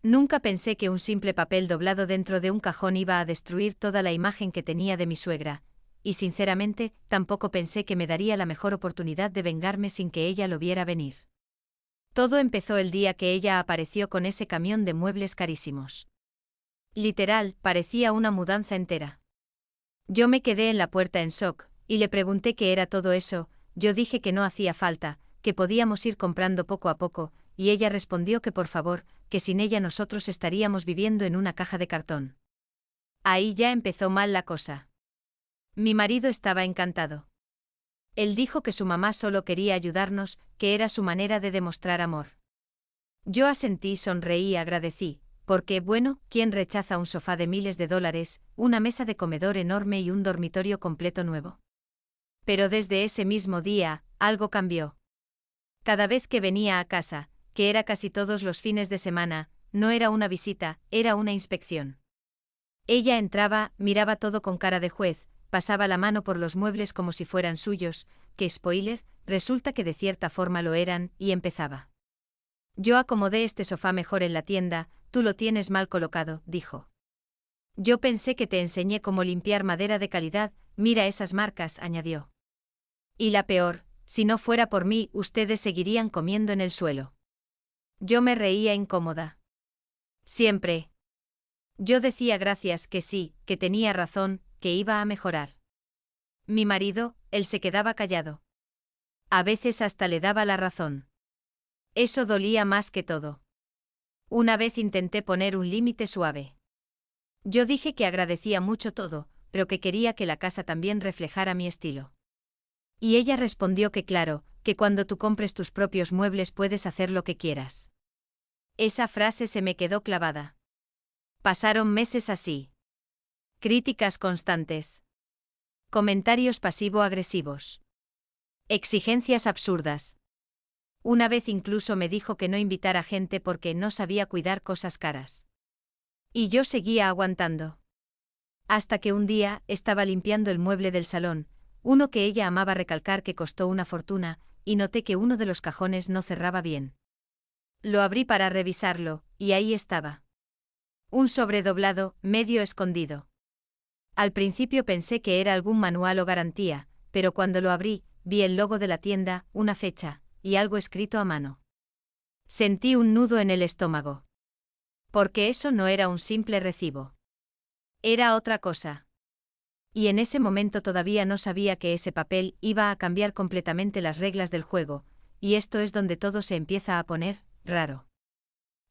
Nunca pensé que un simple papel doblado dentro de un cajón iba a destruir toda la imagen que tenía de mi suegra, y sinceramente, tampoco pensé que me daría la mejor oportunidad de vengarme sin que ella lo viera venir. Todo empezó el día que ella apareció con ese camión de muebles carísimos. Literal, parecía una mudanza entera. Yo me quedé en la puerta en shock, y le pregunté qué era todo eso. Yo dije que no hacía falta, que podíamos ir comprando poco a poco, y ella respondió que por favor, que sin ella nosotros estaríamos viviendo en una caja de cartón. Ahí ya empezó mal la cosa. Mi marido estaba encantado. Él dijo que su mamá solo quería ayudarnos, que era su manera de demostrar amor. Yo asentí, sonreí y agradecí, porque, bueno, ¿quién rechaza un sofá de miles de dólares, una mesa de comedor enorme y un dormitorio completo nuevo? Pero desde ese mismo día, algo cambió. Cada vez que venía a casa, que era casi todos los fines de semana, no era una visita, era una inspección. Ella entraba, miraba todo con cara de juez, pasaba la mano por los muebles como si fueran suyos, que spoiler, resulta que de cierta forma lo eran, y empezaba. Yo acomodé este sofá mejor en la tienda, tú lo tienes mal colocado, dijo. Yo pensé que te enseñé cómo limpiar madera de calidad, mira esas marcas, añadió. Y la peor, si no fuera por mí, ustedes seguirían comiendo en el suelo. Yo me reía incómoda. Siempre. Yo decía gracias, que sí, que tenía razón, que iba a mejorar. Mi marido, él se quedaba callado. A veces hasta le daba la razón. Eso dolía más que todo. Una vez intenté poner un límite suave. Yo dije que agradecía mucho todo, pero que quería que la casa también reflejara mi estilo. Y ella respondió que claro, que cuando tú compres tus propios muebles puedes hacer lo que quieras. Esa frase se me quedó clavada. Pasaron meses así. Críticas constantes. Comentarios pasivo-agresivos. Exigencias absurdas. Una vez incluso me dijo que no invitara gente porque no sabía cuidar cosas caras. Y yo seguía aguantando. Hasta que un día, estaba limpiando el mueble del salón, uno que ella amaba recalcar que costó una fortuna, y noté que uno de los cajones no cerraba bien. Lo abrí para revisarlo, y ahí estaba. Un sobre doblado, medio escondido. Al principio pensé que era algún manual o garantía, pero cuando lo abrí, vi el logo de la tienda, una fecha, y algo escrito a mano. Sentí un nudo en el estómago. Porque eso no era un simple recibo. Era otra cosa. Y en ese momento todavía no sabía que ese papel iba a cambiar completamente las reglas del juego, y esto es donde todo se empieza a poner raro.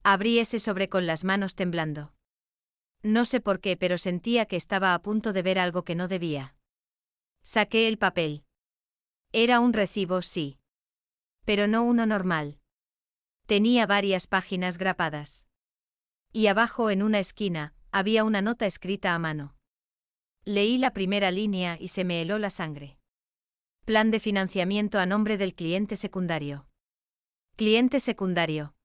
Abrí ese sobre con las manos temblando. No sé por qué, pero sentía que estaba a punto de ver algo que no debía. Saqué el papel. Era un recibo, sí. Pero no uno normal. Tenía varias páginas grapadas. Y abajo en una esquina, había una nota escrita a mano. Leí la primera línea y se me heló la sangre. Plan de financiamiento a nombre del cliente secundario. Cliente secundario.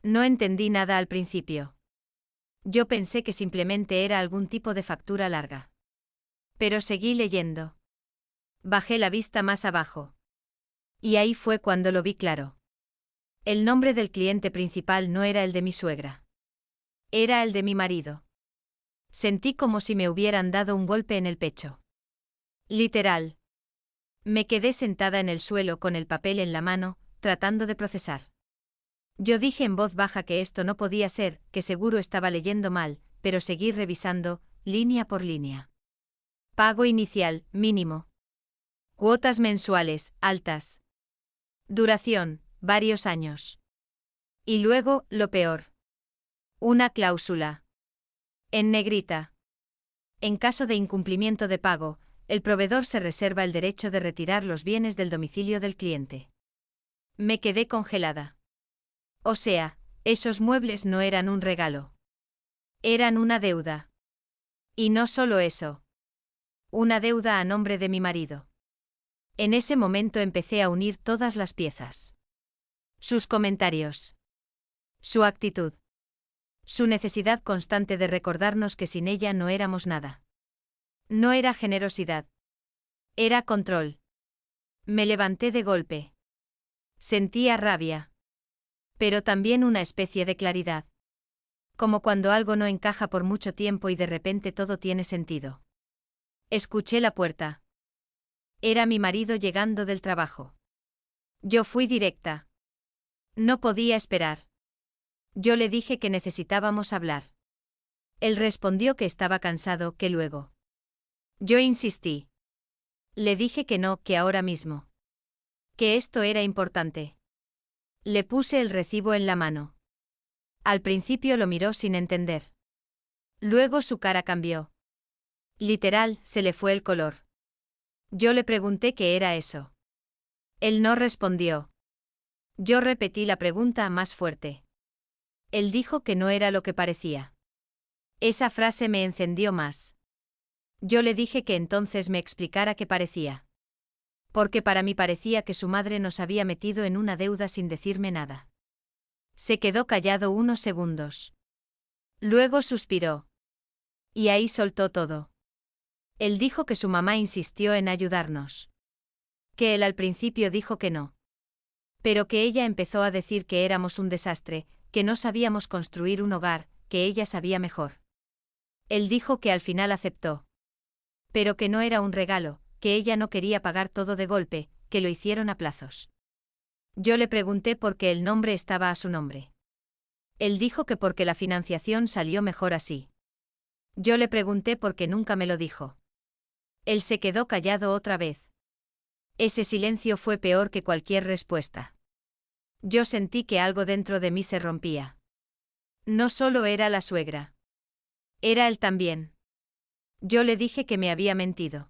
No entendí nada al principio. Yo pensé que simplemente era algún tipo de factura larga. Pero seguí leyendo. Bajé la vista más abajo. Y ahí fue cuando lo vi claro. El nombre del cliente principal no era el de mi suegra. Era el de mi marido. Sentí como si me hubieran dado un golpe en el pecho. Literal. Me quedé sentada en el suelo con el papel en la mano, tratando de procesar. Yo dije en voz baja que esto no podía ser, que seguro estaba leyendo mal, pero seguí revisando, línea por línea. Pago inicial, mínimo. Cuotas mensuales, altas. Duración, varios años. Y luego, lo peor. Una cláusula. En negrita. En caso de incumplimiento de pago, el proveedor se reserva el derecho de retirar los bienes del domicilio del cliente. Me quedé congelada. O sea, esos muebles no eran un regalo. Eran una deuda. Y no solo eso. Una deuda a nombre de mi marido. En ese momento empecé a unir todas las piezas. Sus comentarios. Su actitud. Su necesidad constante de recordarnos que sin ella no éramos nada. No era generosidad. Era control. Me levanté de golpe. Sentía rabia. Pero también una especie de claridad. Como cuando algo no encaja por mucho tiempo y de repente todo tiene sentido. Escuché la puerta. Era mi marido llegando del trabajo. Yo fui directa. No podía esperar. Yo le dije que necesitábamos hablar. Él respondió que estaba cansado, que luego. Yo insistí. Le dije que no, que ahora mismo. Que esto era importante. Le puse el recibo en la mano. Al principio lo miró sin entender. Luego su cara cambió. Literal, se le fue el color. Yo le pregunté qué era eso. Él no respondió. Yo repetí la pregunta más fuerte. Él dijo que no era lo que parecía. Esa frase me encendió más. Yo le dije que entonces me explicara qué parecía. Porque para mí parecía que su madre nos había metido en una deuda sin decirme nada. Se quedó callado unos segundos. Luego suspiró. Y ahí soltó todo. Él dijo que su mamá insistió en ayudarnos. Que él al principio dijo que no. Pero que ella empezó a decir que éramos un desastre, que no sabíamos construir un hogar, que ella sabía mejor. Él dijo que al final aceptó. Pero que no era un regalo, que ella no quería pagar todo de golpe, que lo hicieron a plazos. Yo le pregunté por qué el nombre estaba a su nombre. Él dijo que porque la financiación salió mejor así. Yo le pregunté por qué nunca me lo dijo. Él se quedó callado otra vez. Ese silencio fue peor que cualquier respuesta. Yo sentí que algo dentro de mí se rompía. No solo era la suegra. Era él también. Yo le dije que me había mentido.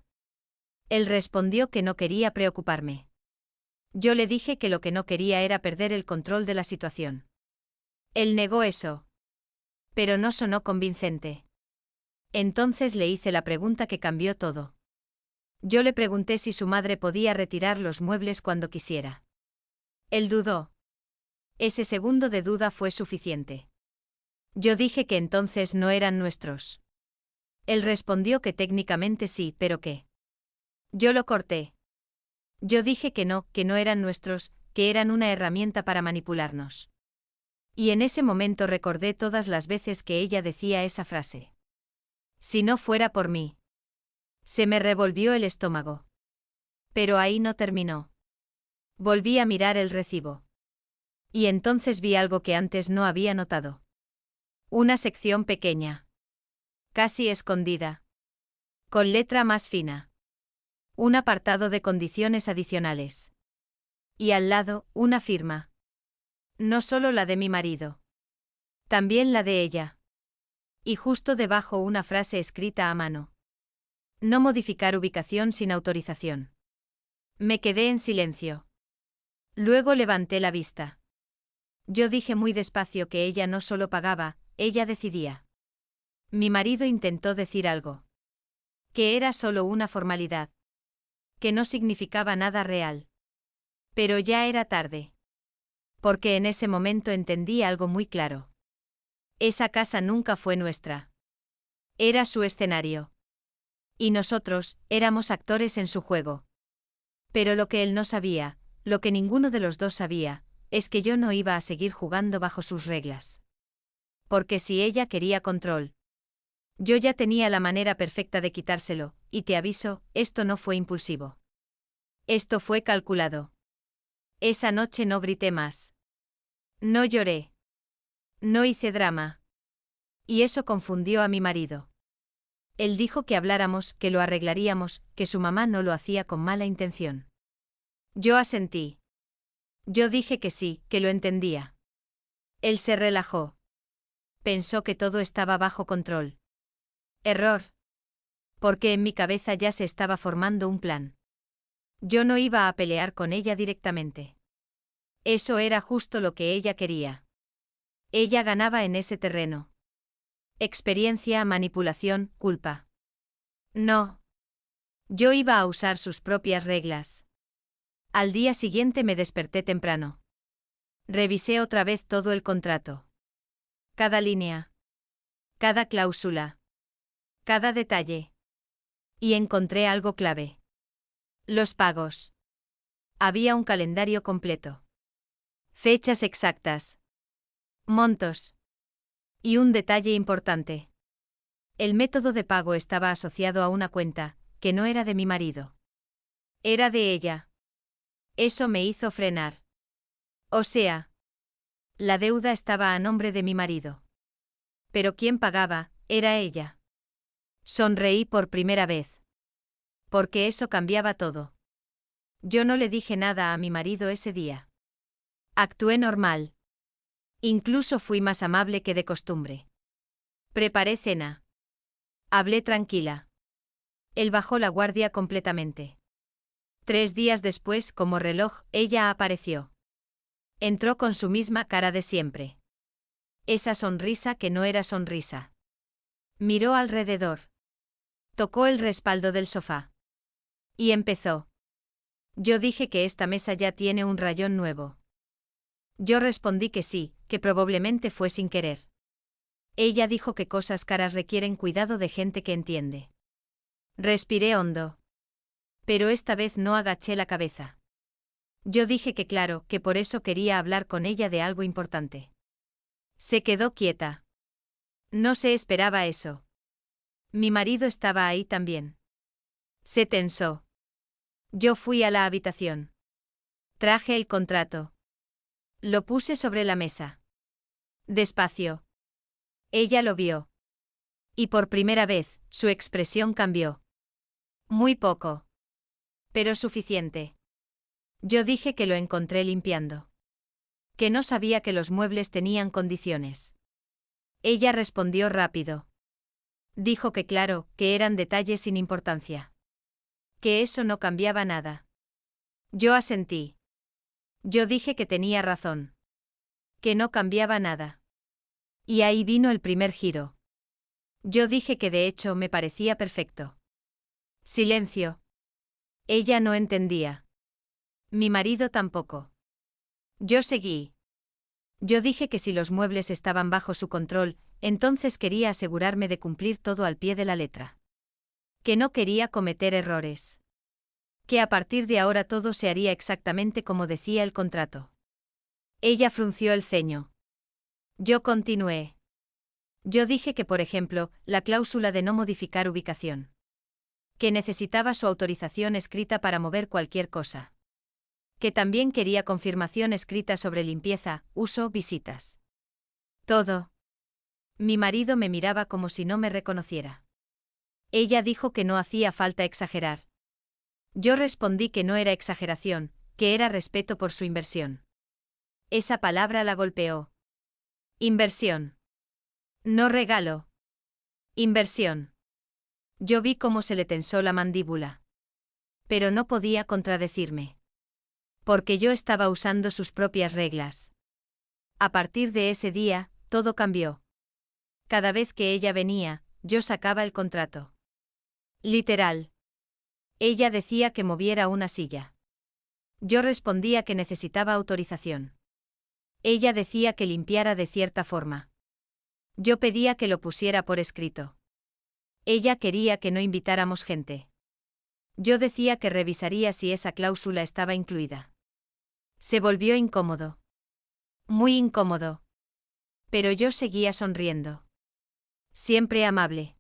Él respondió que no quería preocuparme. Yo le dije que lo que no quería era perder el control de la situación. Él negó eso. Pero no sonó convincente. Entonces le hice la pregunta que cambió todo. Yo le pregunté si su madre podía retirar los muebles cuando quisiera. Él dudó. Ese segundo de duda fue suficiente. Yo dije que entonces no eran nuestros. Él respondió que técnicamente sí, pero que. Yo lo corté. Yo dije que no eran nuestros, que eran una herramienta para manipularnos. Y en ese momento recordé todas las veces que ella decía esa frase. Si no fuera por mí. Se me revolvió el estómago. Pero ahí no terminó. Volví a mirar el recibo. Y entonces vi algo que antes no había notado. Una sección pequeña. Casi escondida. Con letra más fina. Un apartado de condiciones adicionales. Y al lado, una firma. No solo la de mi marido. También la de ella. Y justo debajo una frase escrita a mano. No modificar ubicación sin autorización. Me quedé en silencio. Luego levanté la vista. Yo dije muy despacio que ella no solo pagaba, ella decidía. Mi marido intentó decir algo. Que era solo una formalidad. Que no significaba nada real. Pero ya era tarde. Porque en ese momento entendí algo muy claro. Esa casa nunca fue nuestra. Era su escenario. Y nosotros, éramos actores en su juego. Pero lo que él no sabía, lo que ninguno de los dos sabía, es que yo no iba a seguir jugando bajo sus reglas. Porque si ella quería control. Yo ya tenía la manera perfecta de quitárselo, y te aviso, esto no fue impulsivo. Esto fue calculado. Esa noche no grité más. No lloré. No hice drama. Y eso confundió a mi marido. Él dijo que habláramos, que lo arreglaríamos, que su mamá no lo hacía con mala intención. Yo asentí. Yo dije que sí, que lo entendía. Él se relajó. Pensó que todo estaba bajo control. Error. Porque en mi cabeza ya se estaba formando un plan. Yo no iba a pelear con ella directamente. Eso era justo lo que ella quería. Ella ganaba en ese terreno. Experiencia, manipulación, culpa. No. Yo iba a usar sus propias reglas. Al día siguiente me desperté temprano. Revisé otra vez todo el contrato. Cada línea. Cada cláusula. Cada detalle. Y encontré algo clave. Los pagos. Había un calendario completo. Fechas exactas. Montos. Y un detalle importante. El método de pago estaba asociado a una cuenta, que no era de mi marido. Era de ella. Eso me hizo frenar. O sea, la deuda estaba a nombre de mi marido. Pero quien pagaba, era ella. Sonreí por primera vez. Porque eso cambiaba todo. Yo no le dije nada a mi marido ese día. Actué normal. Incluso fui más amable que de costumbre. Preparé cena. Hablé tranquila. Él bajó la guardia completamente. 3 días después, como reloj, ella apareció. Entró con su misma cara de siempre. Esa sonrisa que no era sonrisa. Miró alrededor. Tocó el respaldo del sofá. Y empezó. Yo dije que esta mesa ya tiene un rayón nuevo. Yo respondí que sí, que probablemente fue sin querer. Ella dijo que cosas caras requieren cuidado de gente que entiende. Respiré hondo. Pero esta vez no agaché la cabeza. Yo dije que claro, que por eso quería hablar con ella de algo importante. Se quedó quieta. No se esperaba eso. Mi marido estaba ahí también. Se tensó. Yo fui a la habitación. Traje el contrato. Lo puse sobre la mesa. Despacio. Ella lo vio. Y por primera vez, su expresión cambió. Muy poco. Pero suficiente. Yo dije que lo encontré limpiando. Que no sabía que los muebles tenían condiciones. Ella respondió rápido. Dijo que claro, que eran detalles sin importancia. Que eso no cambiaba nada. Yo asentí. Yo dije que tenía razón. Que no cambiaba nada. Y ahí vino el primer giro. Yo dije que de hecho me parecía perfecto. Silencio. Ella no entendía. Mi marido tampoco. Yo seguí. Yo dije que si los muebles estaban bajo su control, entonces quería asegurarme de cumplir todo al pie de la letra. Que no quería cometer errores. Que a partir de ahora todo se haría exactamente como decía el contrato. Ella frunció el ceño. Yo continué. Yo dije que, por ejemplo, la cláusula de no modificar ubicación. Que necesitaba su autorización escrita para mover cualquier cosa. Que también quería confirmación escrita sobre limpieza, uso, visitas. Todo. Mi marido me miraba como si no me reconociera. Ella dijo que no hacía falta exagerar. Yo respondí que no era exageración, que era respeto por su inversión. Esa palabra la golpeó. Inversión. No regalo. Inversión. Yo vi cómo se le tensó la mandíbula. Pero no podía contradecirme. Porque yo estaba usando sus propias reglas. A partir de ese día, todo cambió. Cada vez que ella venía, yo sacaba el contrato. Literal. Ella decía que moviera una silla. Yo respondía que necesitaba autorización. Ella decía que limpiara de cierta forma. Yo pedía que lo pusiera por escrito. Ella quería que no invitáramos gente. Yo decía que revisaría si esa cláusula estaba incluida. Se volvió incómodo. Muy incómodo. Pero yo seguía sonriendo. Siempre amable.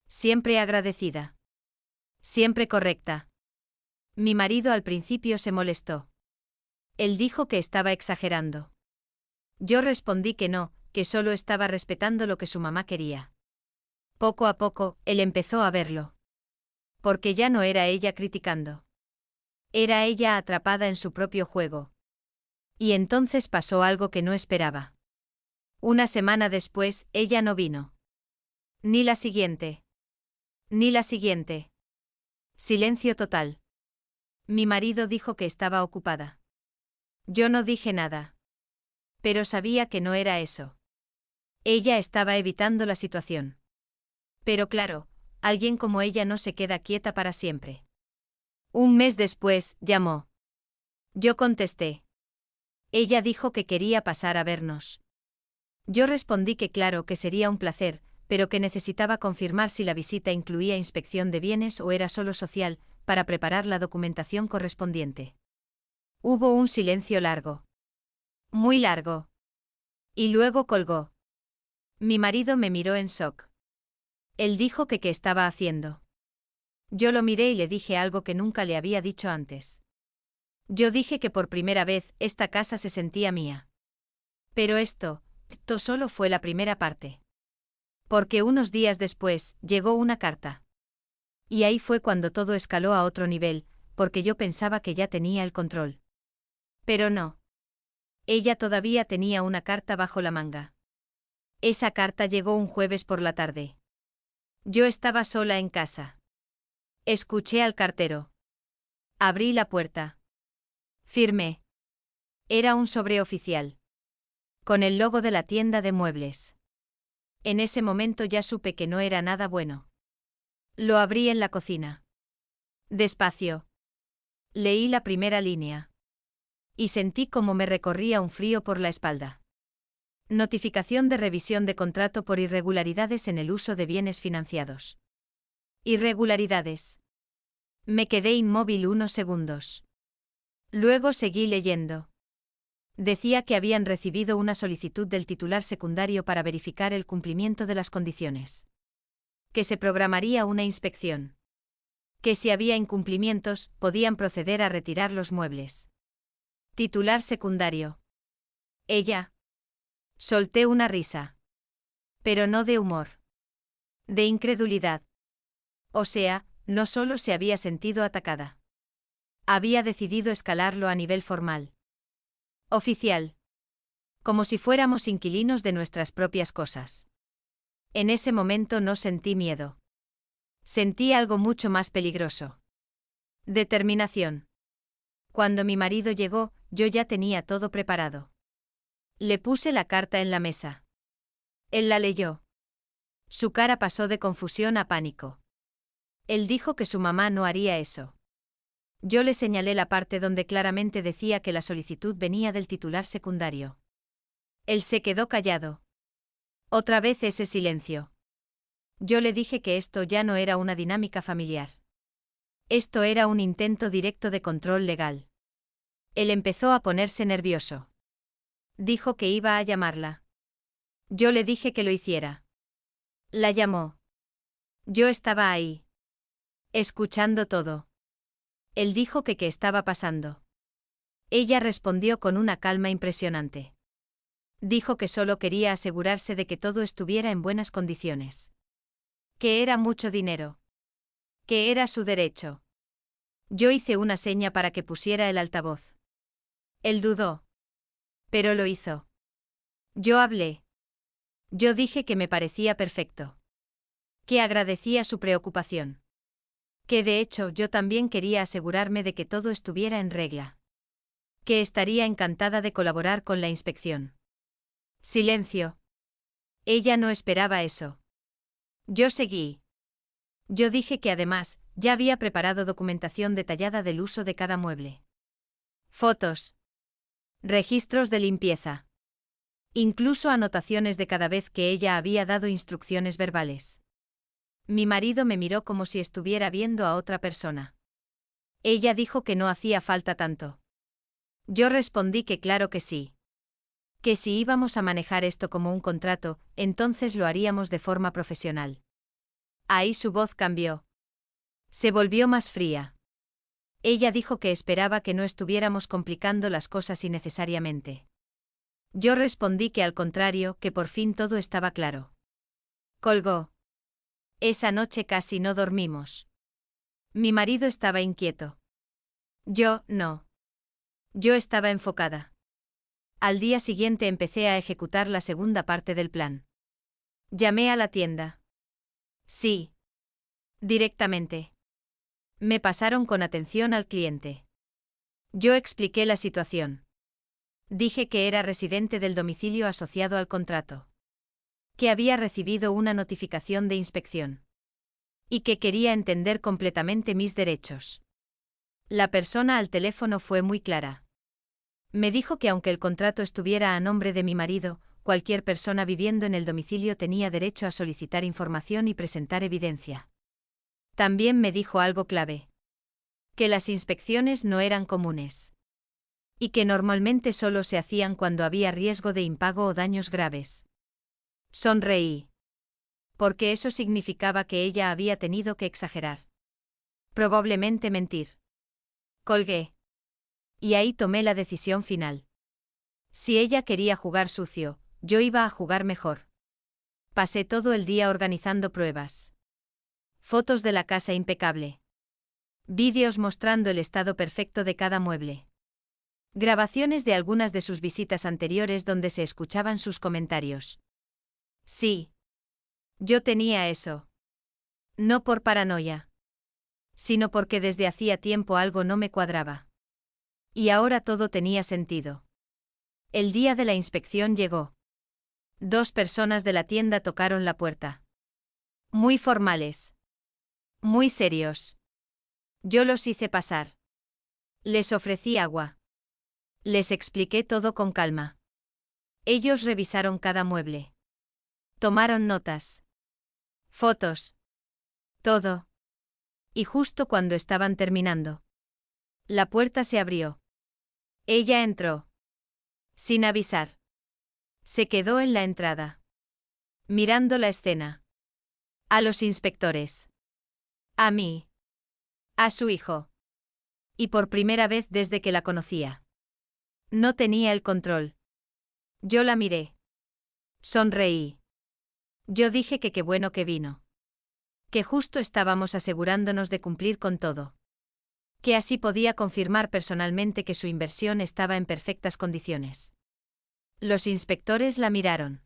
Siempre agradecida. Siempre correcta. Mi marido al principio se molestó. Él dijo que estaba exagerando. Yo respondí que no, que solo estaba respetando lo que su mamá quería. Poco a poco, él empezó a verlo. Porque ya no era ella criticando. Era ella atrapada en su propio juego. Y entonces pasó algo que no esperaba. Una semana después, ella no vino. Ni la siguiente. Ni la siguiente. Silencio total. Mi marido dijo que estaba ocupada. Yo no dije nada. Pero sabía que no era eso. Ella estaba evitando la situación. Pero claro, alguien como ella no se queda quieta para siempre. Un mes después, llamó. Yo contesté. Ella dijo que quería pasar a vernos. Yo respondí que claro que sería un placer, pero que necesitaba confirmar si la visita incluía inspección de bienes o era solo social, para preparar la documentación correspondiente. Hubo un silencio largo. Muy largo. Y luego colgó. Mi marido me miró en shock. Él dijo que qué estaba haciendo. Yo lo miré y le dije algo que nunca le había dicho antes. Yo dije que por primera vez esta casa se sentía mía. Pero esto solo fue la primera parte. Porque unos días después llegó una carta. Y ahí fue cuando todo escaló a otro nivel, porque yo pensaba que ya tenía el control. Pero no. Ella todavía tenía una carta bajo la manga. Esa carta llegó un jueves por la tarde. Yo estaba sola en casa. Escuché al cartero. Abrí la puerta. Firmé. Era un sobreoficial. Con el logo de la tienda de muebles. En ese momento ya supe que no era nada bueno. Lo abrí en la cocina. Despacio. Leí la primera línea. Y sentí como me recorría un frío por la espalda. Notificación de revisión de contrato por irregularidades en el uso de bienes financiados. Irregularidades. Me quedé inmóvil unos segundos. Luego seguí leyendo. Decía que habían recibido una solicitud del titular secundario para verificar el cumplimiento de las condiciones. Que se programaría una inspección. Que si había incumplimientos, podían proceder a retirar los muebles. Titular secundario. Ella. Solté una risa. Pero no de humor. De incredulidad. O sea, no solo se había sentido atacada. Había decidido escalarlo a nivel formal. Oficial. Como si fuéramos inquilinos de nuestras propias cosas. En ese momento no sentí miedo. Sentí algo mucho más peligroso. Determinación. Cuando mi marido llegó, yo ya tenía todo preparado. Le puse la carta en la mesa. Él la leyó. Su cara pasó de confusión a pánico. Él dijo que su mamá no haría eso. Yo le señalé la parte donde claramente decía que la solicitud venía del titular secundario. Él se quedó callado. Otra vez ese silencio. Yo le dije que esto ya no era una dinámica familiar. Esto era un intento directo de control legal. Él empezó a ponerse nervioso. Dijo que iba a llamarla. Yo le dije que lo hiciera. La llamó. Yo estaba ahí. Escuchando todo. Él dijo que qué estaba pasando. Ella respondió con una calma impresionante. Dijo que solo quería asegurarse de que todo estuviera en buenas condiciones. Que era mucho dinero. Que era su derecho. Yo hice una seña para que pusiera el altavoz. Él dudó. Pero lo hizo. Yo hablé. Yo dije que me parecía perfecto. Que agradecía su preocupación. Que de hecho yo también quería asegurarme de que todo estuviera en regla. Que estaría encantada de colaborar con la inspección. Silencio. Ella no esperaba eso. Yo seguí. Yo dije que además, ya había preparado documentación detallada del uso de cada mueble. Fotos. Registros de limpieza. Incluso anotaciones de cada vez que ella había dado instrucciones verbales. Mi marido me miró como si estuviera viendo a otra persona. Ella dijo que no hacía falta tanto. Yo respondí que claro que sí. Que si íbamos a manejar esto como un contrato, entonces lo haríamos de forma profesional. Ahí su voz cambió. Se volvió más fría. Ella dijo que esperaba que no estuviéramos complicando las cosas innecesariamente. Yo respondí que al contrario, que por fin todo estaba claro. Colgó. Esa noche casi no dormimos. Mi marido estaba inquieto. Yo, no. Yo estaba enfocada. Al día siguiente empecé a ejecutar la segunda parte del plan. Llamé a la tienda. Sí. Directamente. Me pasaron con atención al cliente. Yo expliqué la situación. Dije que era residente del domicilio asociado al contrato. Que había recibido una notificación de inspección. Y que quería entender completamente mis derechos. La persona al teléfono fue muy clara. Me dijo que aunque el contrato estuviera a nombre de mi marido, cualquier persona viviendo en el domicilio tenía derecho a solicitar información y presentar evidencia. También me dijo algo clave. Que las inspecciones no eran comunes. Y que normalmente solo se hacían cuando había riesgo de impago o daños graves. Sonreí. Porque eso significaba que ella había tenido que exagerar. Probablemente mentir. Colgué. Y ahí tomé la decisión final. Si ella quería jugar sucio, yo iba a jugar mejor. Pasé todo el día organizando pruebas. Fotos de la casa impecable. Vídeos mostrando el estado perfecto de cada mueble. Grabaciones de algunas de sus visitas anteriores donde se escuchaban sus comentarios. Sí. Yo tenía eso. No por paranoia. Sino porque desde hacía tiempo algo no me cuadraba. Y ahora todo tenía sentido. El día de la inspección llegó. 2 personas de la tienda tocaron la puerta. Muy formales. Muy serios. Yo los hice pasar. Les ofrecí agua. Les expliqué todo con calma. Ellos revisaron cada mueble. Tomaron notas. Fotos. Todo. Y justo cuando estaban terminando, la puerta se abrió. Ella entró. Sin avisar. Se quedó en la entrada. Mirando la escena. A los inspectores. A mí. A su hijo. Y por primera vez desde que la conocía. No tenía el control. Yo la miré. Sonreí. Yo dije que qué bueno que vino. Que justo estábamos asegurándonos de cumplir con todo. Que así podía confirmar personalmente que su inversión estaba en perfectas condiciones. Los inspectores la miraron.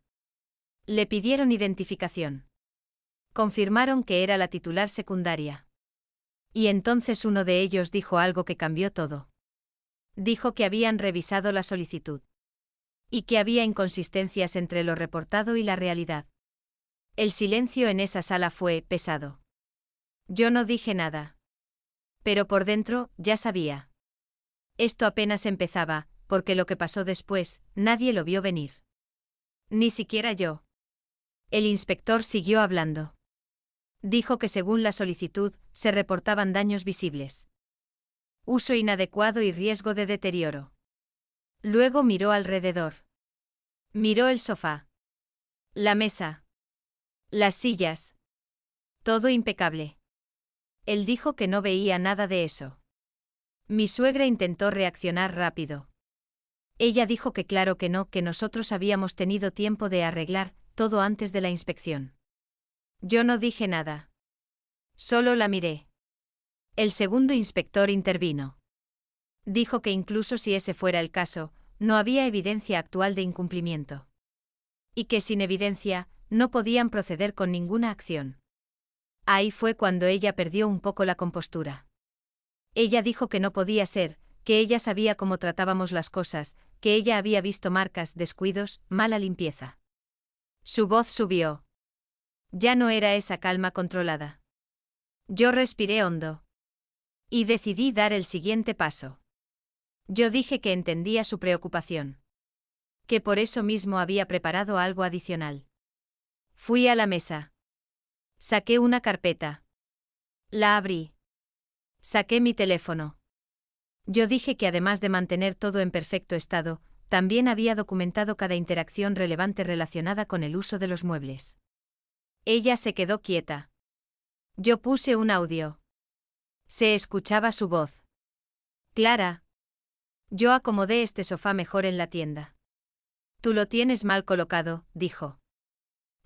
Le pidieron identificación. Confirmaron que era la titular secundaria. Y entonces uno de ellos dijo algo que cambió todo. Dijo que habían revisado la solicitud. Y que había inconsistencias entre lo reportado y la realidad. El silencio en esa sala fue pesado. Yo no dije nada. Pero por dentro, ya sabía. Esto apenas empezaba, porque lo que pasó después, nadie lo vio venir. Ni siquiera yo. El inspector siguió hablando. Dijo que según la solicitud, se reportaban daños visibles. Uso inadecuado y riesgo de deterioro. Luego miró alrededor. Miró el sofá. La mesa. Las sillas. Todo impecable. Él dijo que no veía nada de eso. Mi suegra intentó reaccionar rápido. Ella dijo que claro que no, que nosotros habíamos tenido tiempo de arreglar todo antes de la inspección. Yo no dije nada. Solo la miré. El segundo inspector intervino. Dijo que incluso si ese fuera el caso, no había evidencia actual de incumplimiento. Y que sin evidencia, no podían proceder con ninguna acción. Ahí fue cuando ella perdió un poco la compostura. Ella dijo que no podía ser, que ella sabía cómo tratábamos las cosas, que ella había visto marcas, descuidos, mala limpieza. Su voz subió. Ya no era esa calma controlada. Yo respiré hondo. Y decidí dar el siguiente paso. Yo dije que entendía su preocupación. Que por eso mismo había preparado algo adicional. Fui a la mesa. Saqué una carpeta. La abrí. Saqué mi teléfono. Yo dije que además de mantener todo en perfecto estado, también había documentado cada interacción relevante relacionada con el uso de los muebles. Ella se quedó quieta. Yo puse un audio. Se escuchaba su voz. Clara. Yo acomodé este sofá mejor en la tienda. Tú lo tienes mal colocado, dijo.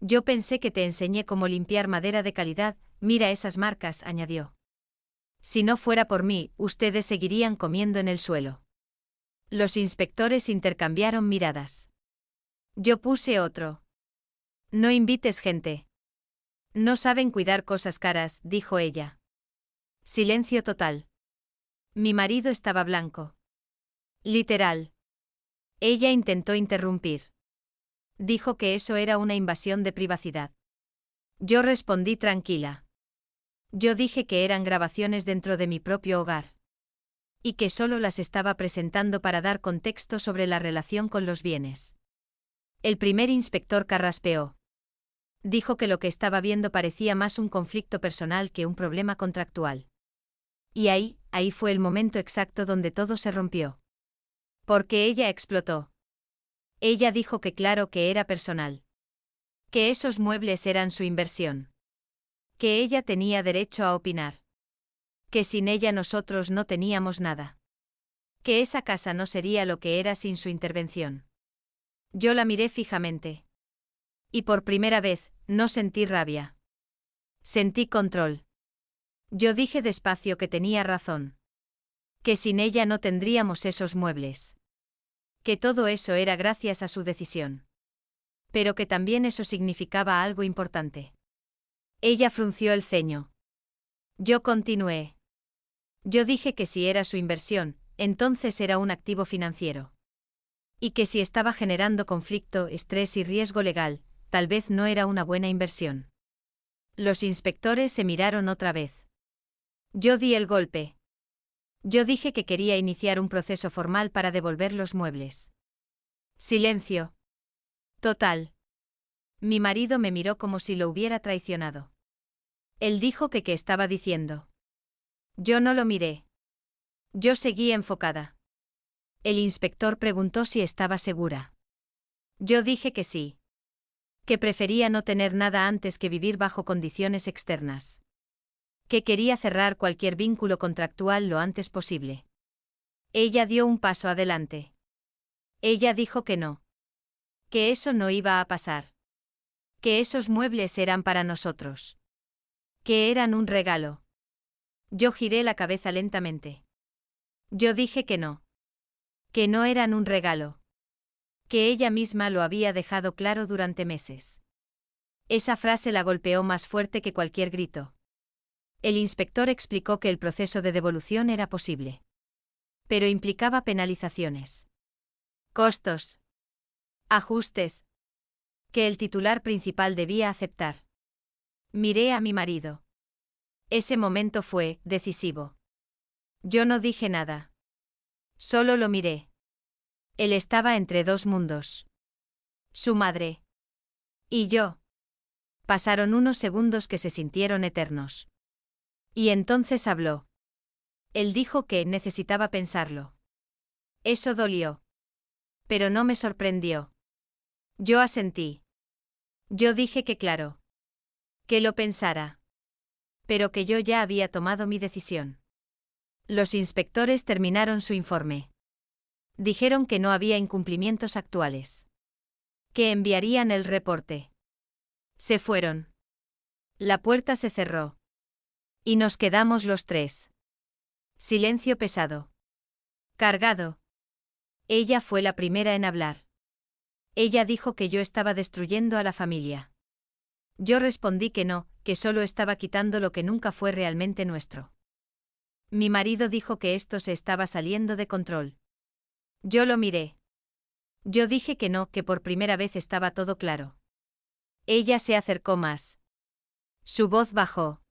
Yo pensé que te enseñé cómo limpiar madera de calidad, mira esas marcas, añadió. Si no fuera por mí, ustedes seguirían comiendo en el suelo. Los inspectores intercambiaron miradas. Yo puse otro. No invites gente. No saben cuidar cosas caras, dijo ella. Silencio total. Mi marido estaba blanco. Literal. Ella intentó interrumpir. Dijo que eso era una invasión de privacidad. Yo respondí tranquila. Yo dije que eran grabaciones dentro de mi propio hogar. Y que solo las estaba presentando para dar contexto sobre la relación con los bienes. El primer inspector carraspeó. Dijo que lo que estaba viendo parecía más un conflicto personal que un problema contractual. Y ahí fue el momento exacto donde todo se rompió. Porque ella explotó. Ella dijo que claro que era personal. Que esos muebles eran su inversión. Que ella tenía derecho a opinar. Que sin ella nosotros no teníamos nada. Que esa casa no sería lo que era sin su intervención. Yo la miré fijamente. Y por primera vez, no sentí rabia. Sentí control. Yo dije despacio que tenía razón. Que sin ella no tendríamos esos muebles. Que todo eso era gracias a su decisión. Pero que también eso significaba algo importante. Ella frunció el ceño. Yo continué. Yo dije que si era su inversión, entonces era un activo financiero. Y que si estaba generando conflicto, estrés y riesgo legal, tal vez no era una buena inversión. Los inspectores se miraron otra vez. Yo di el golpe. Yo dije que quería iniciar un proceso formal para devolver los muebles. Silencio. Total. Mi marido me miró como si lo hubiera traicionado. Él dijo que qué estaba diciendo. Yo no lo miré. Yo seguí enfocada. El inspector preguntó si estaba segura. Yo dije que sí. Que prefería no tener nada antes que vivir bajo condiciones externas. Que quería cerrar cualquier vínculo contractual lo antes posible. Ella dio un paso adelante. Ella dijo que no. Que eso no iba a pasar. Que esos muebles eran para nosotros. Que eran un regalo. Yo giré la cabeza lentamente. Yo dije que no. Que no eran un regalo. Que ella misma lo había dejado claro durante meses. Esa frase la golpeó más fuerte que cualquier grito. El inspector explicó que el proceso de devolución era posible. Pero implicaba penalizaciones. Costos. Ajustes. Que el titular principal debía aceptar. Miré a mi marido. Ese momento fue decisivo. Yo no dije nada. Solo lo miré. Él estaba entre dos mundos. Su madre. Y yo. Pasaron unos segundos que se sintieron eternos. Y entonces habló. Él dijo que necesitaba pensarlo. Eso dolió. Pero no me sorprendió. Yo asentí. Yo dije que claro. Que lo pensara. Pero que yo ya había tomado mi decisión. Los inspectores terminaron su informe. Dijeron que no había incumplimientos actuales. Que enviarían el reporte. Se fueron. La puerta se cerró. Y nos quedamos los tres. Silencio pesado. Cargado. Ella fue la primera en hablar. Ella dijo que yo estaba destruyendo a la familia. Yo respondí que no, que solo estaba quitando lo que nunca fue realmente nuestro. Mi marido dijo que esto se estaba saliendo de control. Yo lo miré. Yo dije que no, que por primera vez estaba todo claro. Ella se acercó más. Su voz bajó.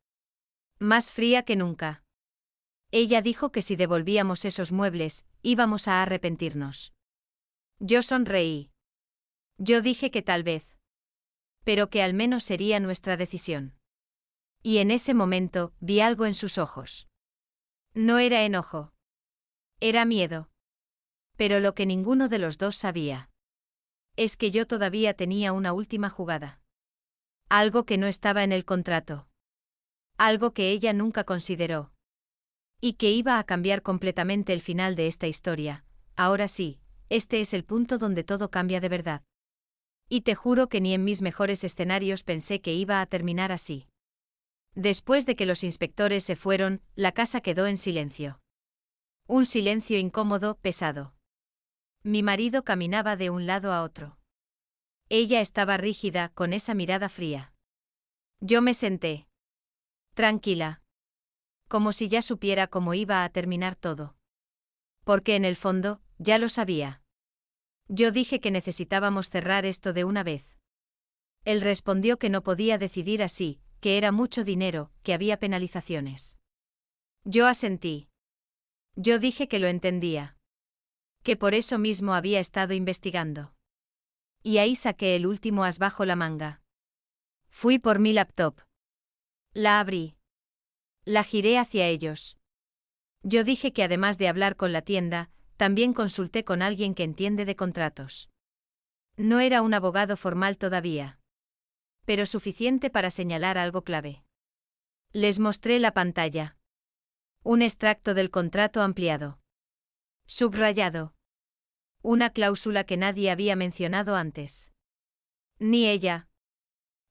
Más fría que nunca. Ella dijo que si devolvíamos esos muebles, íbamos a arrepentirnos. Yo sonreí. Yo dije que tal vez. Pero que al menos sería nuestra decisión. Y en ese momento, vi algo en sus ojos. No era enojo. Era miedo. Pero lo que ninguno de los dos sabía. Es que yo todavía tenía una última jugada. Algo que no estaba en el contrato. Algo que ella nunca consideró. Y que iba a cambiar completamente el final de esta historia. Ahora sí, este es el punto donde todo cambia de verdad. Y te juro que ni en mis mejores escenarios pensé que iba a terminar así. Después de que los inspectores se fueron, la casa quedó en silencio. Un silencio incómodo, pesado. Mi marido caminaba de un lado a otro. Ella estaba rígida, con esa mirada fría. Yo me senté. Tranquila. Como si ya supiera cómo iba a terminar todo. Porque en el fondo, ya lo sabía. Yo dije que necesitábamos cerrar esto de una vez. Él respondió que no podía decidir así, que era mucho dinero, que había penalizaciones. Yo asentí. Yo dije que lo entendía. Que por eso mismo había estado investigando. Y ahí saqué el último as bajo la manga. Fui por mi laptop. La abrí. La giré hacia ellos. Yo dije que además de hablar con la tienda, también consulté con alguien que entiende de contratos. No era un abogado formal todavía. pero suficiente para señalar algo clave. Les mostré la pantalla. Un extracto del contrato ampliado. Subrayado. Una cláusula que nadie había mencionado antes. Ni ella.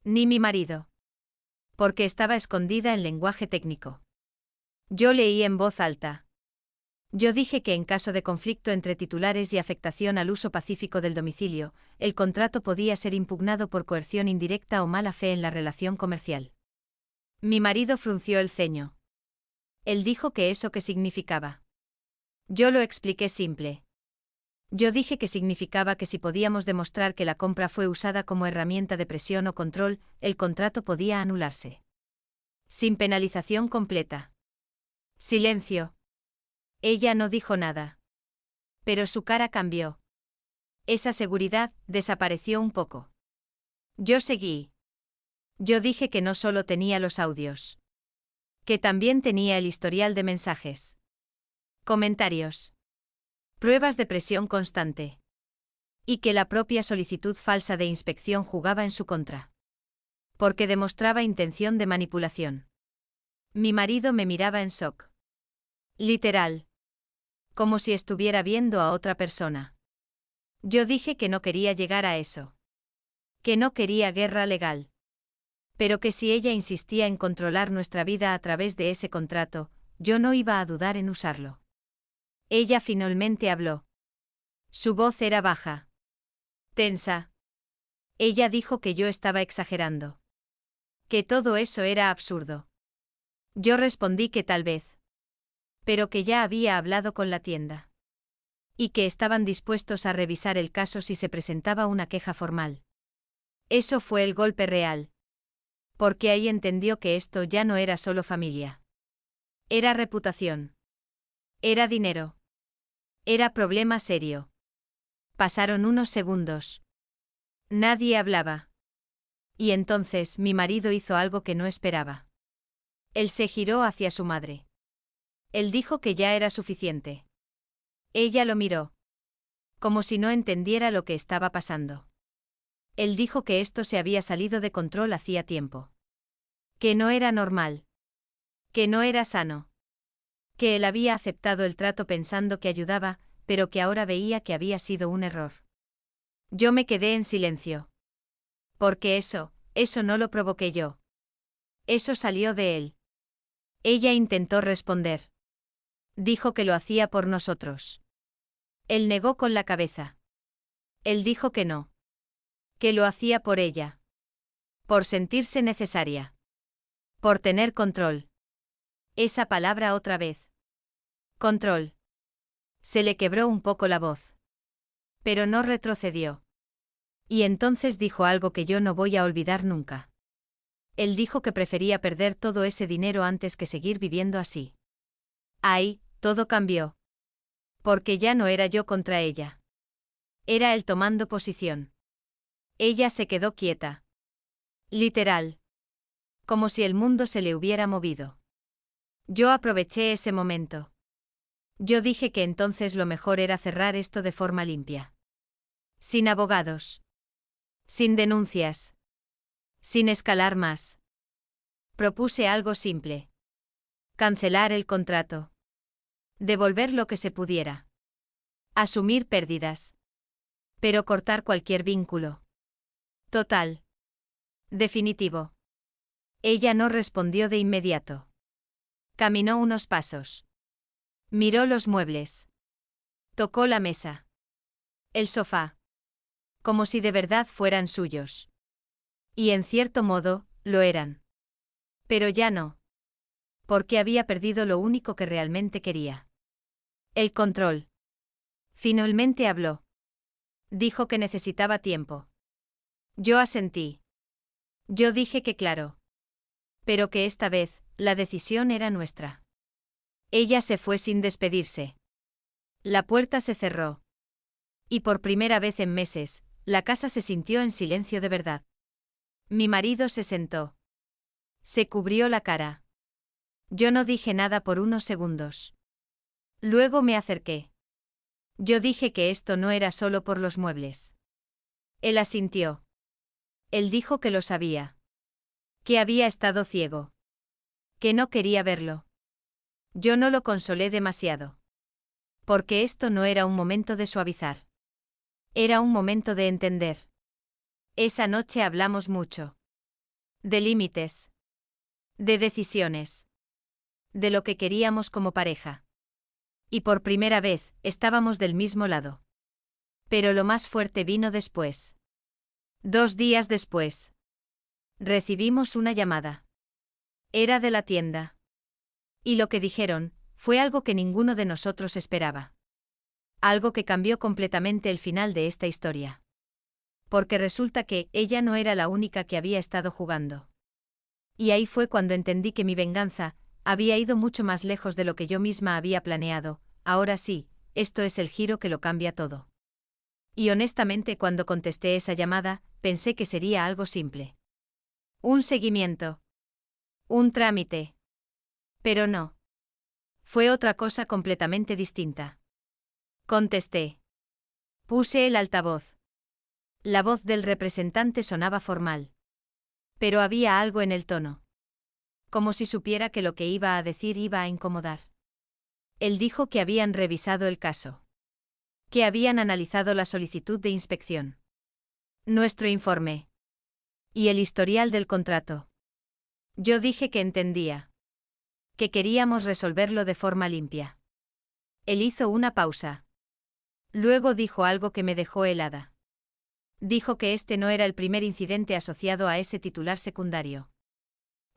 Ni mi marido. Porque estaba escondida en lenguaje técnico. Yo leí en voz alta. Yo dije que en caso de conflicto entre titulares y afectación al uso pacífico del domicilio, el contrato podía ser impugnado por coerción indirecta o mala fe en la relación comercial. Mi marido frunció el ceño. Él dijo que eso qué significaba. Yo lo expliqué simple. Yo dije que significaba que si podíamos demostrar que la compra fue usada como herramienta de presión o control, el contrato podía anularse. Sin penalización completa. Silencio. Ella no dijo nada. Pero su cara cambió. Esa seguridad desapareció un poco. Yo seguí. Yo dije que no solo tenía los audios. Que también tenía el historial de mensajes. Comentarios. Pruebas de presión constante. Y que la propia solicitud falsa de inspección jugaba en su contra. Porque demostraba intención de manipulación. Mi marido me miraba en shock. Literal. Como si estuviera viendo a otra persona. Yo dije que no quería llegar a eso. Que no quería guerra legal. Pero que si ella insistía en controlar nuestra vida a través de ese contrato, yo no iba a dudar en usarlo. Ella finalmente habló. Su voz era baja. Tensa. Ella dijo que yo estaba exagerando. Que todo eso era absurdo. Yo respondí que tal vez. Pero que ya había hablado con la tienda. Y que estaban dispuestos a revisar el caso si se presentaba una queja formal. Eso fue el golpe real. Porque ahí entendió que esto ya no era solo familia. Era reputación. Era dinero. Era problema serio. Pasaron unos segundos. Nadie hablaba. Y entonces mi marido hizo algo que no esperaba. Él se giró hacia su madre. Él dijo que ya era suficiente. Ella lo miró. Como si no entendiera lo que estaba pasando. Él dijo que esto se había salido de control hacía tiempo. Que no era normal. Que no era sano. Que él había aceptado el trato pensando que ayudaba, pero que ahora veía que había sido un error. Yo me quedé en silencio. Porque eso no lo provoqué yo. Eso salió de él. Ella intentó responder. Dijo que lo hacía por nosotros. Él negó con la cabeza. Él dijo que no. Que lo hacía por ella. Por sentirse necesaria. Por tener control. Esa palabra otra vez. Control. Se le quebró un poco la voz. Pero no retrocedió. Y entonces dijo algo que yo no voy a olvidar nunca. Él dijo que prefería perder todo ese dinero antes que seguir viviendo así. Ahí, todo cambió. Porque ya no era yo contra ella. Era él tomando posición. Ella se quedó quieta. Literal. Como si el mundo se le hubiera movido. Yo aproveché ese momento. Yo dije que entonces lo mejor era cerrar esto de forma limpia. Sin abogados. Sin denuncias. Sin escalar más. Propuse algo simple. Cancelar el contrato. Devolver lo que se pudiera. Asumir pérdidas. Pero cortar cualquier vínculo. Total. Definitivo. Ella no respondió de inmediato. Caminó unos pasos. Miró los muebles. Tocó la mesa. El sofá. Como si de verdad fueran suyos. Y en cierto modo, lo eran. Pero ya no. Porque había perdido lo único que realmente quería. El control. Finalmente habló. Dijo que necesitaba tiempo. Yo asentí. Yo dije que claro. Pero que esta vez, la decisión era nuestra. Ella se fue sin despedirse. La puerta se cerró. Y por primera vez en meses, la casa se sintió en silencio de verdad. Mi marido se sentó. Se cubrió la cara. Yo no dije nada por unos segundos. Luego me acerqué. Yo dije que esto no era solo por los muebles. Él asintió. Él dijo que lo sabía. Que había estado ciego. Que no quería verlo. Yo no lo consolé demasiado. Porque esto no era un momento de suavizar. Era un momento de entender. Esa noche hablamos mucho. De límites. De decisiones. De lo que queríamos como pareja. Y por primera vez, estábamos del mismo lado. Pero lo más fuerte vino después. 2 días después. Recibimos una llamada. Era de la tienda. Y lo que dijeron, fue algo que ninguno de nosotros esperaba. Algo que cambió completamente el final de esta historia. Porque resulta que ella no era la única que había estado jugando. Y ahí fue cuando entendí que mi venganza había ido mucho más lejos de lo que yo misma había planeado. Ahora sí, esto es el giro que lo cambia todo. Y honestamente, cuando contesté esa llamada, pensé que sería algo simple. Un seguimiento. Un trámite. Pero no. Fue otra cosa completamente distinta. Contesté. Puse el altavoz. La voz del representante sonaba formal. Pero había algo en el tono. Como si supiera que lo que iba a decir iba a incomodar. Él dijo que habían revisado el caso. Que habían analizado la solicitud de inspección. Nuestro informe. Y el historial del contrato. Yo dije que entendía. Que queríamos resolverlo de forma limpia. Él hizo una pausa. Luego dijo algo que me dejó helada. Dijo que este no era el primer incidente asociado a ese titular secundario.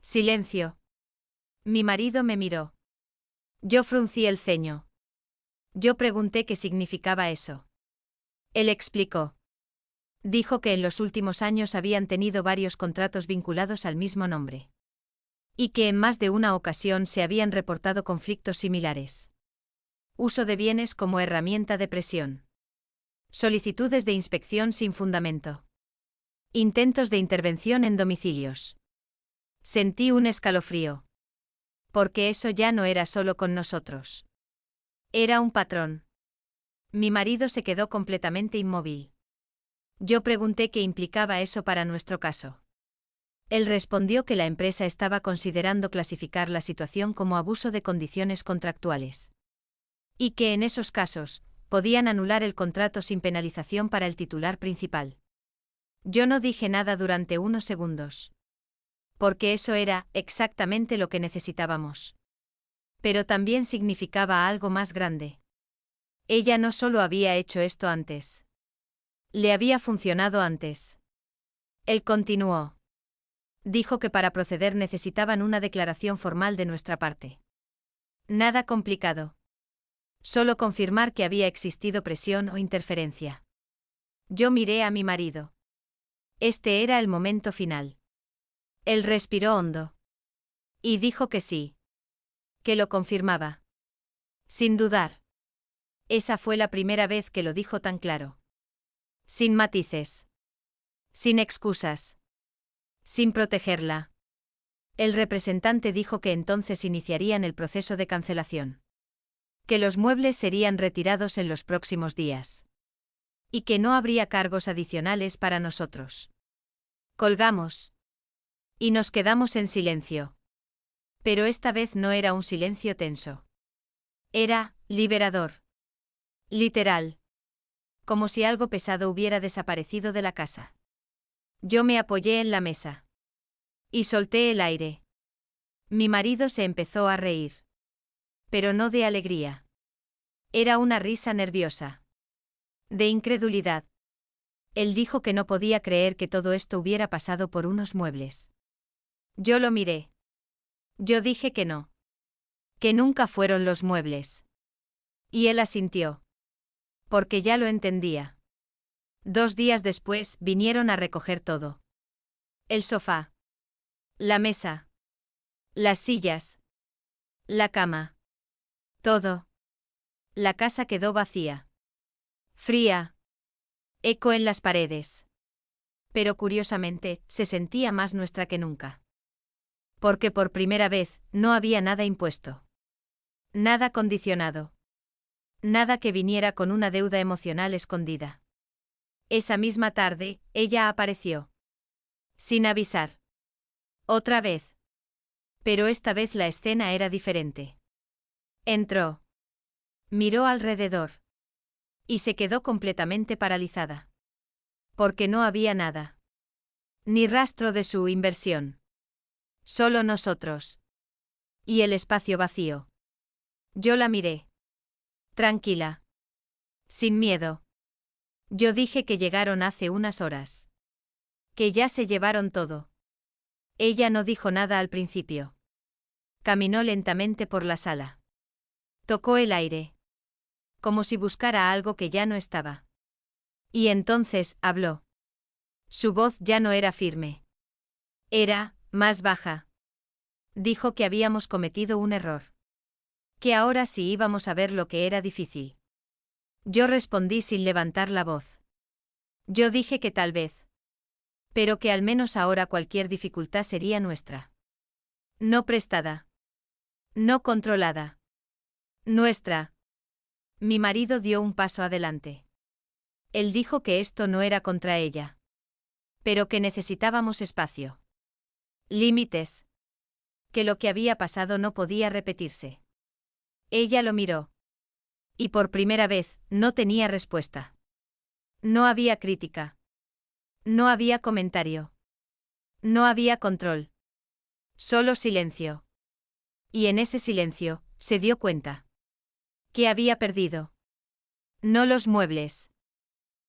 Silencio. Mi marido me miró. Yo fruncí el ceño. Yo pregunté qué significaba eso. Él explicó. Dijo que en los últimos años habían tenido varios contratos vinculados al mismo nombre. Y que en más de una ocasión se habían reportado conflictos similares. Uso de bienes como herramienta de presión. Solicitudes de inspección sin fundamento. Intentos de intervención en domicilios. Sentí un escalofrío. Porque eso ya no era solo con nosotros. Era un patrón. Mi marido se quedó completamente inmóvil. Yo pregunté qué implicaba eso para nuestro caso. Él respondió que la empresa estaba considerando clasificar la situación como abuso de condiciones contractuales. Y que en esos casos, podían anular el contrato sin penalización para el titular principal. Yo no dije nada durante unos segundos. Porque eso era exactamente lo que necesitábamos. Pero también significaba algo más grande. Ella no solo había hecho esto antes. Le había funcionado antes. Él continuó. Dijo que para proceder necesitaban una declaración formal de nuestra parte. Nada complicado. Solo confirmar que había existido presión o interferencia. Yo miré a mi marido. Este era el momento final. Él respiró hondo. Y dijo que sí. Que lo confirmaba. Sin dudar. Esa fue la primera vez que lo dijo tan claro. Sin matices. Sin excusas. Sin protegerla. El representante dijo que entonces iniciarían el proceso de cancelación. Que los muebles serían retirados en los próximos días. Y que no habría cargos adicionales para nosotros. Colgamos. Y nos quedamos en silencio. Pero esta vez no era un silencio tenso. Era liberador. Literal. Como si algo pesado hubiera desaparecido de la casa. Yo me apoyé en la mesa. Y solté el aire. Mi marido se empezó a reír. Pero no de alegría. Era una risa nerviosa. De incredulidad. Él dijo que no podía creer que todo esto hubiera pasado por unos muebles. Yo lo miré. Yo dije que no. Que nunca fueron los muebles. Y él asintió. Porque ya lo entendía. 2 días después vinieron a recoger todo. El sofá. La mesa. Las sillas. La cama. Todo. La casa quedó vacía. Fría. Eco en las paredes. Pero curiosamente, se sentía más nuestra que nunca. Porque por primera vez, no había nada impuesto. Nada condicionado. Nada que viniera con una deuda emocional escondida. Esa misma tarde, ella apareció. Sin avisar. Otra vez. Pero esta vez la escena era diferente. Entró. Miró alrededor. Y se quedó completamente paralizada. Porque no había nada. Ni rastro de su inversión. Solo nosotros. Y el espacio vacío. Yo la miré. Tranquila. Sin miedo. Yo dije que llegaron hace unas horas. Que ya se llevaron todo. Ella no dijo nada al principio. Caminó lentamente por la sala. Tocó el aire. Como si buscara algo que ya no estaba. Y entonces, habló. Su voz ya no era firme. Era, más baja. Dijo que habíamos cometido un error. Que ahora sí íbamos a ver lo que era difícil. Yo respondí sin levantar la voz. Yo dije que tal vez. Pero que al menos ahora cualquier dificultad sería nuestra. No prestada. No controlada. Nuestra. Mi marido dio un paso adelante. Él dijo que esto no era contra ella. Pero que necesitábamos espacio. Límites. Que lo que había pasado no podía repetirse. Ella lo miró. Y por primera vez, no tenía respuesta. No había crítica. No había comentario. No había control. Solo silencio. Y en ese silencio, se dio cuenta. ¿Qué había perdido? No los muebles.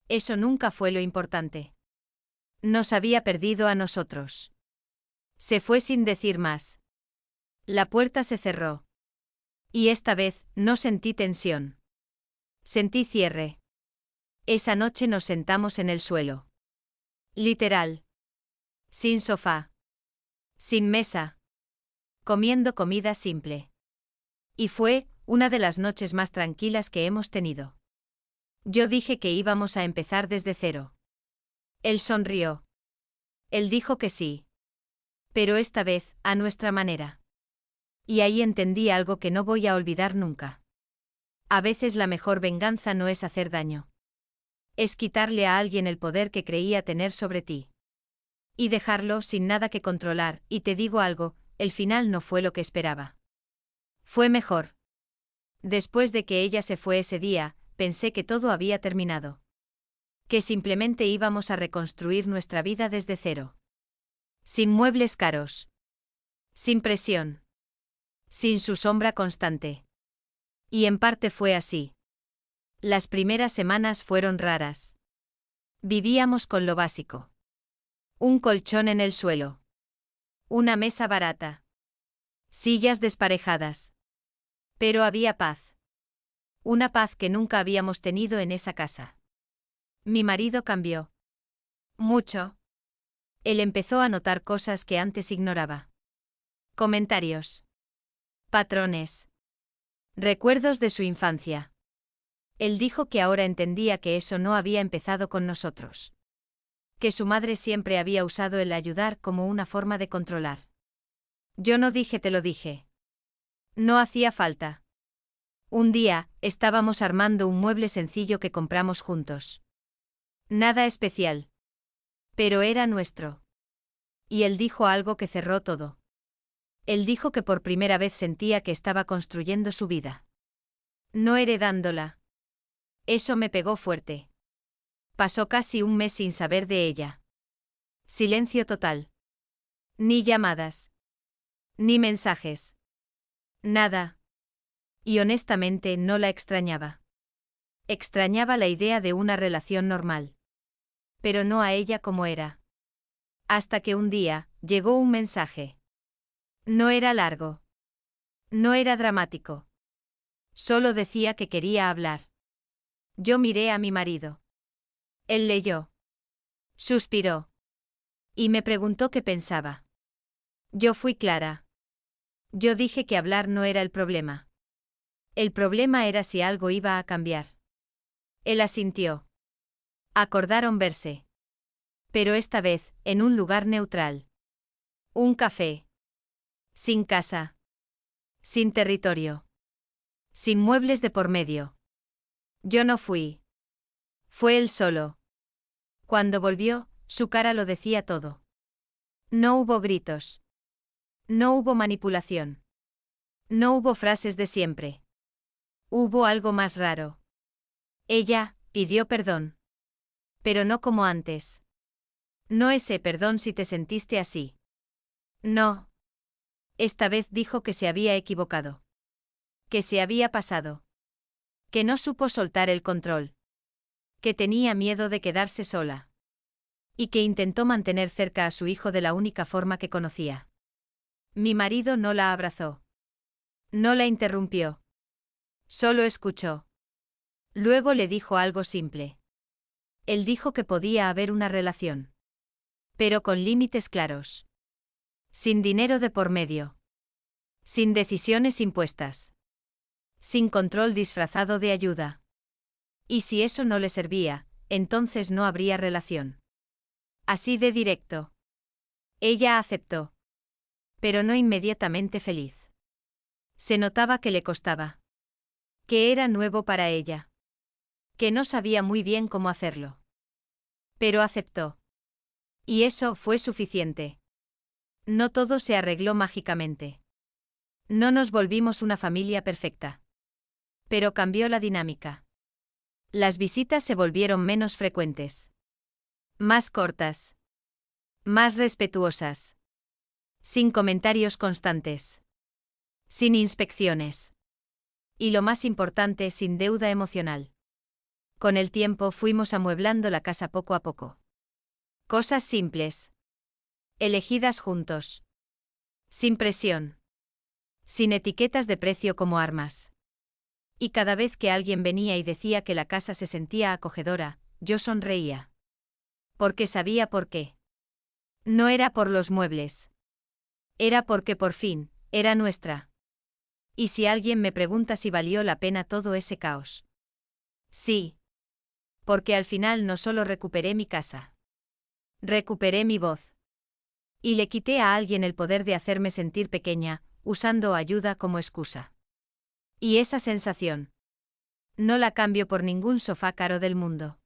Eso nunca fue lo importante. Nos había perdido a nosotros. Se fue sin decir más. La puerta se cerró. Y esta vez, no sentí tensión. Sentí cierre. Esa noche nos sentamos en el suelo. Literal. Sin sofá. Sin mesa. Comiendo comida simple. Y fue, una de las noches más tranquilas que hemos tenido. Yo dije que íbamos a empezar desde cero. Él sonrió. Él dijo que sí. Pero esta vez, a nuestra manera. Y ahí entendí algo que no voy a olvidar nunca. A veces la mejor venganza no es hacer daño. Es quitarle a alguien el poder que creía tener sobre ti. Y dejarlo sin nada que controlar, y te digo algo, el final no fue lo que esperaba. Fue mejor. Después de que ella se fue ese día, pensé que todo había terminado. Que simplemente íbamos a reconstruir nuestra vida desde cero. Sin muebles caros. Sin presión. Sin su sombra constante. Y en parte fue así. Las primeras semanas fueron raras. Vivíamos con lo básico. Un colchón en el suelo. Una mesa barata. Sillas desparejadas. Pero había paz. Una paz que nunca habíamos tenido en esa casa. Mi marido cambió. Mucho. Él empezó a notar cosas que antes ignoraba. Comentarios. Patrones. Recuerdos de su infancia. Él dijo que ahora entendía que eso no había empezado con nosotros. Que su madre siempre había usado el ayudar como una forma de controlar. Yo no dije te lo dije. No hacía falta. Un día, estábamos armando un mueble sencillo que compramos juntos. Nada especial. Pero era nuestro. Y él dijo algo que cerró todo. Él dijo que por primera vez sentía que estaba construyendo su vida. No heredándola. Eso me pegó fuerte. Pasó casi un mes sin saber de ella. Silencio total. Ni llamadas. Ni mensajes. Nada. Y honestamente no la extrañaba. Extrañaba la idea de una relación normal. Pero no a ella como era. Hasta que un día, llegó un mensaje. No era largo. No era dramático. Solo decía que quería hablar. Yo miré a mi marido. Él leyó. Suspiró. Y me preguntó qué pensaba. Yo fui clara. Yo dije que hablar no era el problema. El problema era si algo iba a cambiar. Él asintió. Acordaron verse. Pero esta vez, en un lugar neutral. Un café. Sin casa. Sin territorio. Sin muebles de por medio. Yo no fui. Fue él solo. Cuando volvió, su cara lo decía todo. No hubo gritos. No hubo manipulación. No hubo frases de siempre. Hubo algo más raro. Ella pidió perdón. Pero no como antes. No ese perdón si te sentiste así. No. Esta vez dijo que se había equivocado. Que se había pasado. Que no supo soltar el control. Que tenía miedo de quedarse sola. Y que intentó mantener cerca a su hijo de la única forma que conocía. Mi marido no la abrazó. No la interrumpió. Solo escuchó. Luego le dijo algo simple. Él dijo que podía haber una relación. Pero con límites claros. Sin dinero de por medio. Sin decisiones impuestas. Sin control disfrazado de ayuda. Y si eso no le servía, entonces no habría relación. Así de directo. Ella aceptó. Pero no inmediatamente feliz. Se notaba que le costaba. Que era nuevo para ella. Que no sabía muy bien cómo hacerlo. Pero aceptó. Y eso fue suficiente. No todo se arregló mágicamente. No nos volvimos una familia perfecta. Pero cambió la dinámica. Las visitas se volvieron menos frecuentes. Más cortas. Más respetuosas. Sin comentarios constantes. Sin inspecciones. Y lo más importante, sin deuda emocional. Con el tiempo fuimos amueblando la casa poco a poco. Cosas simples. Elegidas juntos. Sin presión. Sin etiquetas de precio como armas. Y cada vez que alguien venía y decía que la casa se sentía acogedora, yo sonreía. Porque sabía por qué. No era por los muebles. Era porque por fin, era nuestra. Y si alguien me pregunta si valió la pena todo ese caos. Sí. Porque al final no solo recuperé mi casa. Recuperé mi voz. Y le quité a alguien el poder de hacerme sentir pequeña, usando ayuda como excusa. Y esa sensación. No la cambio por ningún sofá caro del mundo.